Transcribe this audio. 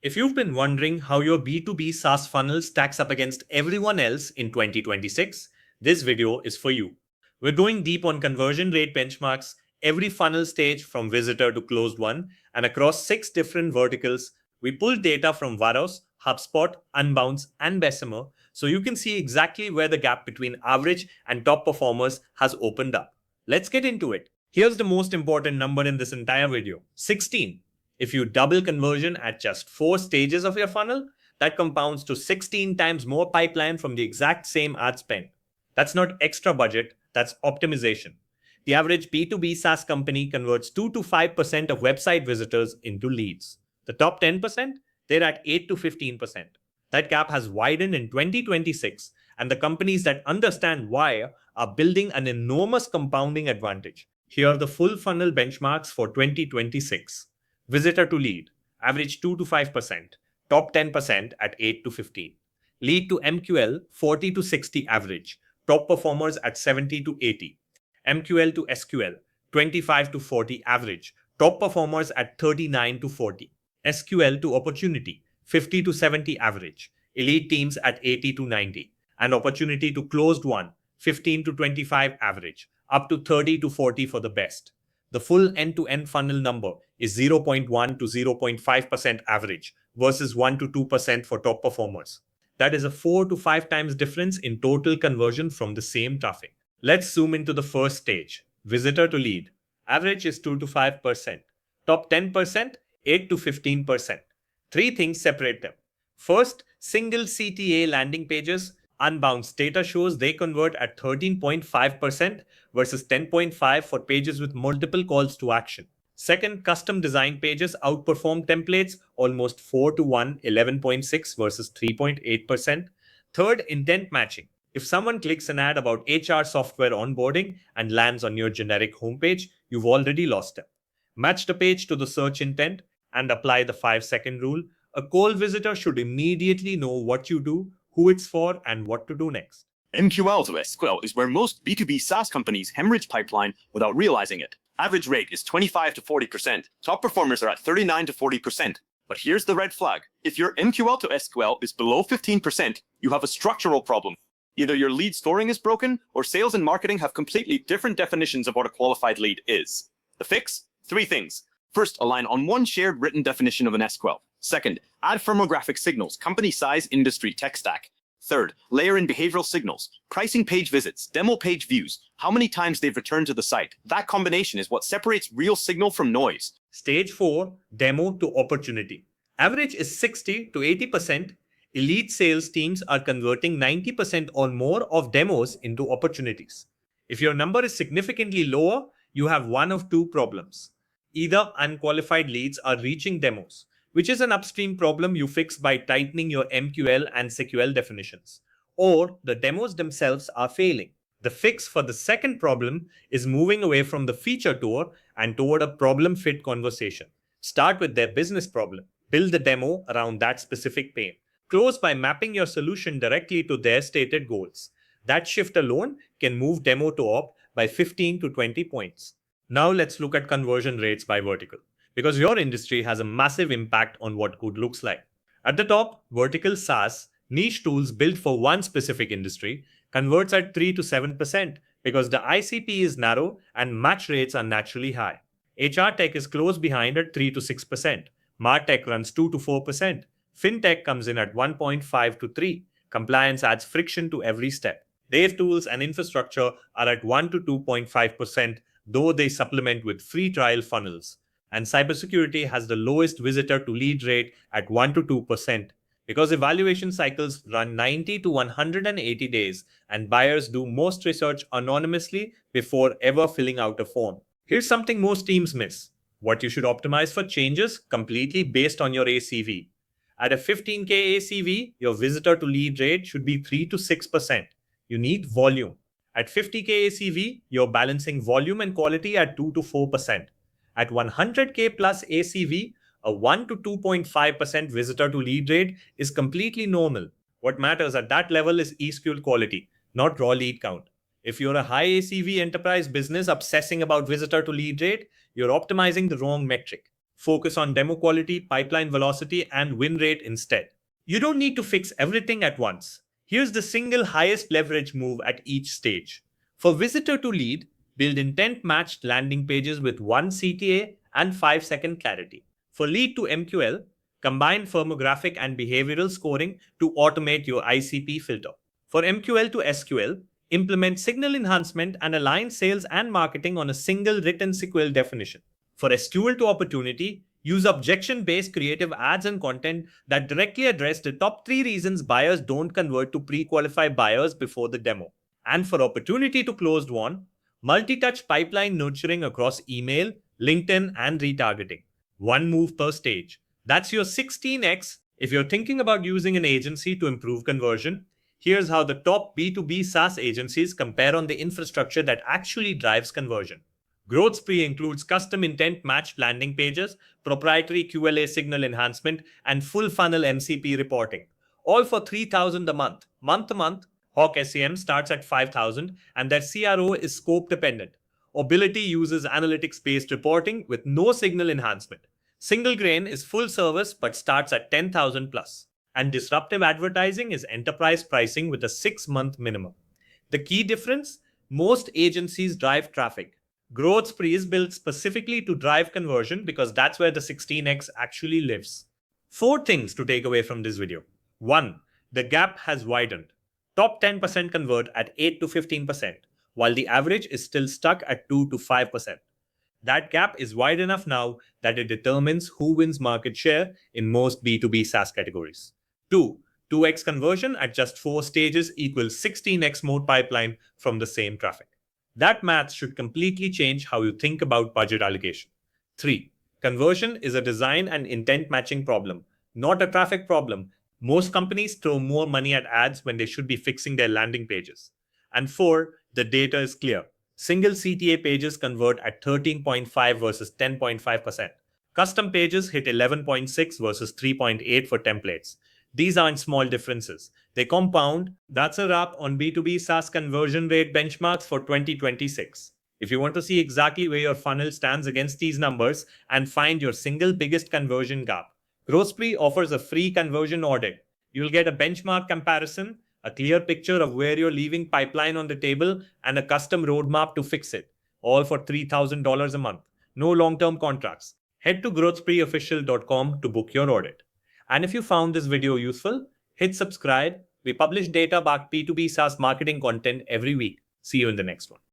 If you've been wondering how your B2B SaaS funnel stacks up against everyone else in 2026, this video is for you. We're going deep on conversion rate benchmarks, every funnel stage from visitor to closed one, and across 6 different verticals. We pulled data from Varos, HubSpot, Unbounce, and Bessemer so you can see exactly where the gap between average and top performers has opened up. Let's get into it. Here's the most important number in this entire video: 16. If you double conversion at just 4 stages of your funnel, that compounds to 16 times more pipeline from the exact same ad spend. That's not extra budget, that's optimization. The average B2B SaaS company converts 2 to 5% of website visitors into leads. The top 10%, they're at 8 to 15%. That gap has widened in 2026, and the companies that understand why are building an enormous compounding advantage. Here are the full funnel benchmarks for 2026. Visitor to lead, average 2 to 5%, top 10% at 8 to 15. Lead to MQL, 40 to 60 average, top performers at 70 to 80. MQL to SQL, 25 to 40 average, top performers at 39 to 40. SQL to opportunity, 50 to 70 average, elite teams at 80 to 90. And opportunity to closed one, 15 to 25 average, up to 30 to 40 for the best. The full end-to-end funnel number is 0.1 to 0.5% average versus 1 to 2% for top performers. That is a 4 to 5 times difference in total conversion from the same traffic. Let's zoom into the first stage, visitor to lead. Average is 2 to 5%. Top 10%, 8 to 15%. 3 things separate them. First, single CTA landing pages. Unbounce data shows they convert at 13.5% versus 10.5% for pages with multiple calls to action. Second, custom design pages outperform templates almost 4 to 1, 11.6 versus 3.8%. Third, intent matching. If someone clicks an ad about HR software onboarding and lands on your generic homepage, you've already lost them. Match the page to the search intent and apply the 5-second rule. A cold visitor should immediately know what you do, who it's for, and what to do next. MQL to SQL is where most B2B SaaS companies hemorrhage pipeline without realizing it. Average rate is 25 to 40%. Top performers are at 39 to 40%. But here's the red flag. If your MQL to SQL is below 15%, you have a structural problem. Either your lead storing is broken, or sales and marketing have completely different definitions of what a qualified lead is. The fix? 3 things. First, align on one shared written definition of an SQL. Second, add firmographic signals, company size, industry, tech stack. Third, layer in behavioral signals, pricing page visits, demo page views, how many times they've returned to the site. That combination is what separates real signal from noise. Stage 4, demo to opportunity. Average is 60 to 80%. Elite sales teams are converting 90% or more of demos into opportunities. If your number is significantly lower, you have one of 2 problems. Either unqualified leads are reaching demos, which is an upstream problem you fix by tightening your MQL and SQL definitions, or the demos themselves are failing. The fix for the second problem is moving away from the feature tour and toward a problem-fit conversation. Start with their business problem. Build the demo around that specific pain. Close by mapping your solution directly to their stated goals. That shift alone can move demo to op by 15 to 20 points. Now let's look at conversion rates by vertical, because your industry has a massive impact on what good looks like. At the top, vertical SaaS, niche tools built for one specific industry, converts at 3 to 7% because the ICP is narrow and match rates are naturally high. HR tech is close behind at 3 to 6%. MarTech runs 2 to 4%. FinTech comes in at 1.5 to 3. Compliance adds friction to every step. DevTools and infrastructure are at 1 to 2.5%, though they supplement with free trial funnels. And cybersecurity has the lowest visitor to lead rate at 1 to 2% because evaluation cycles run 90 to 180 days and buyers do most research anonymously before ever filling out a form. Here's something most teams miss. What you should optimize for changes completely based on your ACV. At a 15K ACV, your visitor to lead rate should be 3 to 6%. You need volume. At 50K ACV, you're balancing volume and quality at 2 to 4%. At 100K plus ACV, a 1 to 2.5% visitor to lead rate is completely normal. What matters at that level is eSQL quality, not raw lead count. If you're a high ACV enterprise business obsessing about visitor to lead rate, you're optimizing the wrong metric. Focus on demo quality, pipeline velocity, and win rate instead. You don't need to fix everything at once. Here's the single highest leverage move at each stage. For visitor to lead, build intent-matched landing pages with 1 CTA and 5-second clarity. For lead to MQL, combine firmographic and behavioral scoring to automate your ICP filter. For MQL to SQL, implement signal enhancement and align sales and marketing on a single written SQL definition. For SQL to opportunity, use objection-based creative ads and content that directly address the top 3 reasons buyers don't convert to pre-qualify buyers before the demo. And for opportunity to closed won, multi-touch pipeline nurturing across email, LinkedIn, and retargeting. One move per stage. That's your 16x. If you're thinking about using an agency to improve conversion, here's how the top B2B SaaS agencies compare on the infrastructure that actually drives conversion. Growth Spree includes custom intent-matched landing pages, proprietary QLA signal enhancement, and full funnel MCP reporting. All for $3,000 a month. Month to month, Hawk SEM starts at $5,000 and their CRO is scope dependent. Ability uses analytics-based reporting with no signal enhancement. Single Grain is full service but starts at $10,000 plus. And disruptive advertising is enterprise pricing with a 6-month minimum. The key difference? Most agencies drive traffic. Growth Spree is built specifically to drive conversion because that's where the 16x actually lives. 4 things to take away from this video. 1. The gap has widened. Top 10% convert at 8 to 15%, while the average is still stuck at 2 to 5%. That gap is wide enough now that it determines who wins market share in most B2B SaaS categories. 2. 2x conversion at just 4 stages equals 16x more pipeline from the same traffic. That math should completely change how you think about budget allocation. 3. Conversion is a design and intent matching problem, not a traffic problem. Most companies throw more money at ads when they should be fixing their landing pages. And 4. The data is clear. Single CTA pages convert at 13.5 versus 10.5%. Custom pages hit 11.6 versus 3.8 for templates. These aren't small differences. They compound. That's a wrap on B2B SaaS conversion rate benchmarks for 2026. If you want to see exactly where your funnel stands against these numbers and find your single biggest conversion gap, Growth Spree offers a free conversion audit. You'll get a benchmark comparison, a clear picture of where you're leaving pipeline on the table, and a custom roadmap to fix it, all for $3,000 a month. No long-term contracts. Head to growthspreeofficial.com to book your audit. And if you found this video useful, hit subscribe. We publish data-backed B2B SaaS marketing content every week. See you in the next one.